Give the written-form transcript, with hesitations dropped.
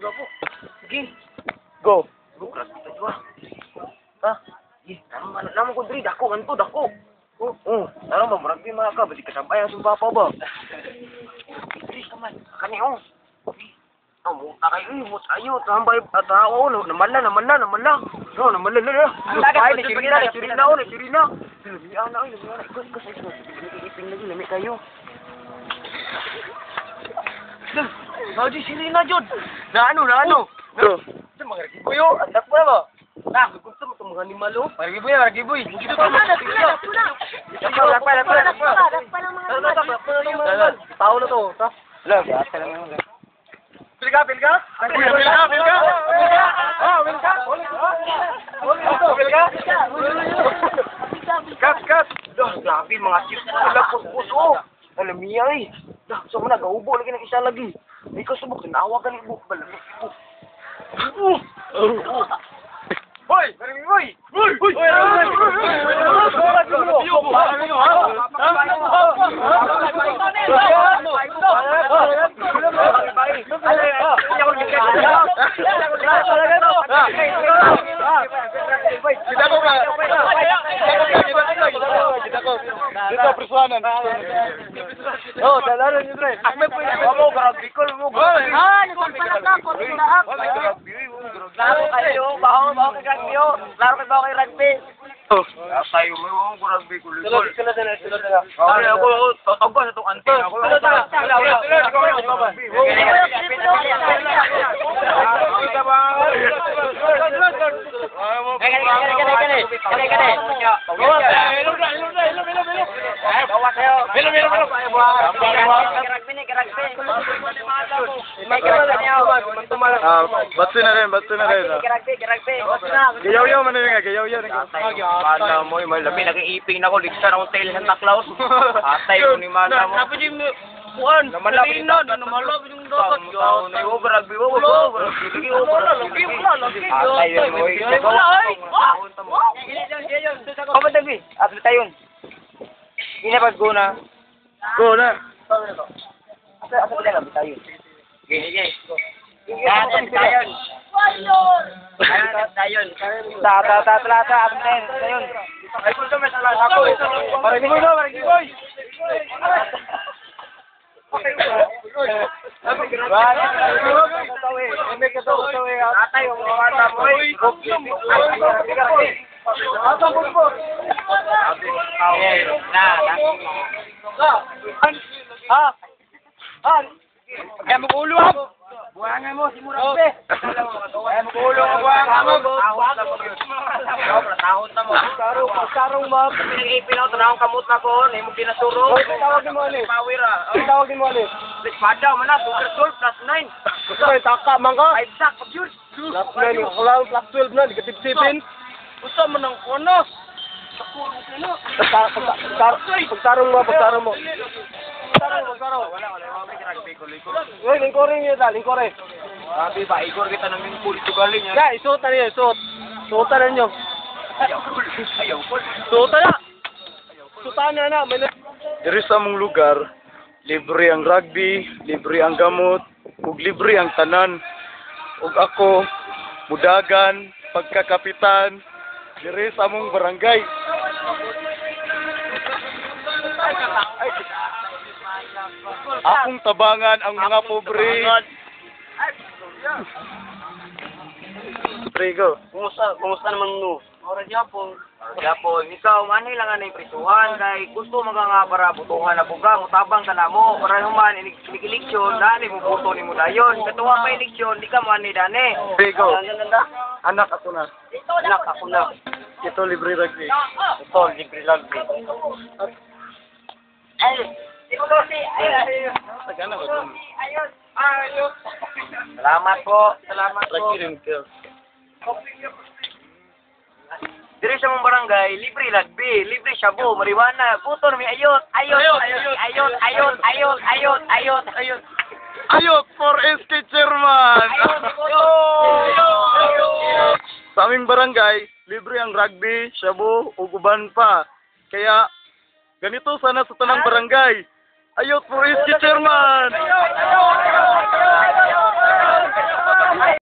gapo. Sige. Go. Go, rugby ta jwa. Ha? Sige, naman ko diri, dako, ganito, dako. Ano ba, rugby mga ka, basi kasabay ang sumpa pa ba? Diri ka man, kaniyo. Muta kayo, muta kayo, tambay at tao, namala. No, namala na. Ay, nasirina. Lumiyan na, iping lagi, lami kayo. Di sirina, Jod. Na ano? Sa mga ragiboy, anak mo na ba? Gusto mo itong mga animalo? Ragiboy. Dito ka na, Lakpa. Tao na to, ta? Wala, gasa lang yun. Pilga? Pilga? Cut! Grabe, mga chips wala puso. Alam niya eh. So mo nag-aubo lagi ng isa lagi. Hindi ko subok, tinawa ka ni Ibo. Balamit Ibo. Hoy! Hoy! Dito, persuanan. Oh, dalaran niyo, Dre. Akme po yung mo, grabe mo. Laro kayo, baho kay rugby. Laro kay rugby. Tayo mo, grabe ko. Sulod na. Ay, ako, tatawag sa itong ante. Batso na rin. Gayaw man rin nga, gayaw. Mana mo, may labi nag-iiping na ko, ligsa na akong tail Santa Claus. Atay ko ni mana mo. Napin yung kuhan, kanina, na namalab yung dapat. Grabe. Atay mo. Kamatagi, atlet tayo. Inapag ko na. Go na. Asa pala nga tayo. Gini. Tayon. Tayon. Ay, kung may salah ako. Marigiboy. Atay, yung mga bata mo. Kaya mag-ulo ako. Buhangan mo, si Murabe. Kaya mag-ulo ako, buhangan mo. Tahot na mo. Sarong map. Pinag-ipin ako, tanahong kamot na ko. Hindi mo pinasuro. Tawag mo ulit. Pawira. Tawag mo ulit. Espada mo na, super soul, +9. Gusto ko taka man ka. 5 sack, pag-yun. +9, kulang +12 na, -7. Gusto mo ng kono. Pagtarong mo. Uy, lingkorin niyo ta, lingkorin. Sabi ba, Igor kita namin pulito galing yan. Ya, isuot na niyo, isuot. Suotan na niyo. Ayaw ko. Suotan na! Suotan na. Diri sa mong lugar, libre ang rugby, libre ang gamot, ug libre ang tanan. Ug ako, mudagan, pagkakapitan, diri sa mong barangay. Akong tabangan ang mga pobre. Prego. Kumusta naman no? Ora Japon, ikaw manay lang anay prisuhan kay gusto nga para butuhan na buga, mutabang ka na mo, para human inig-eleksyon, dani mo boto ni mo dayon. Katuwa pa eleksyon, di ka manay dani. Prego. Anak ako na. Ito libre rugby. Salamat po. Diri sa mong barangay, libre rugby, libre shabu, marijuana, puto mi ayot. Ayot for SK Chairman! Sa aming barangay, libre ang rugby, shabu, uguban pa. Kaya, ganito sana sa tanang barangay. Ayot for SK Chairman!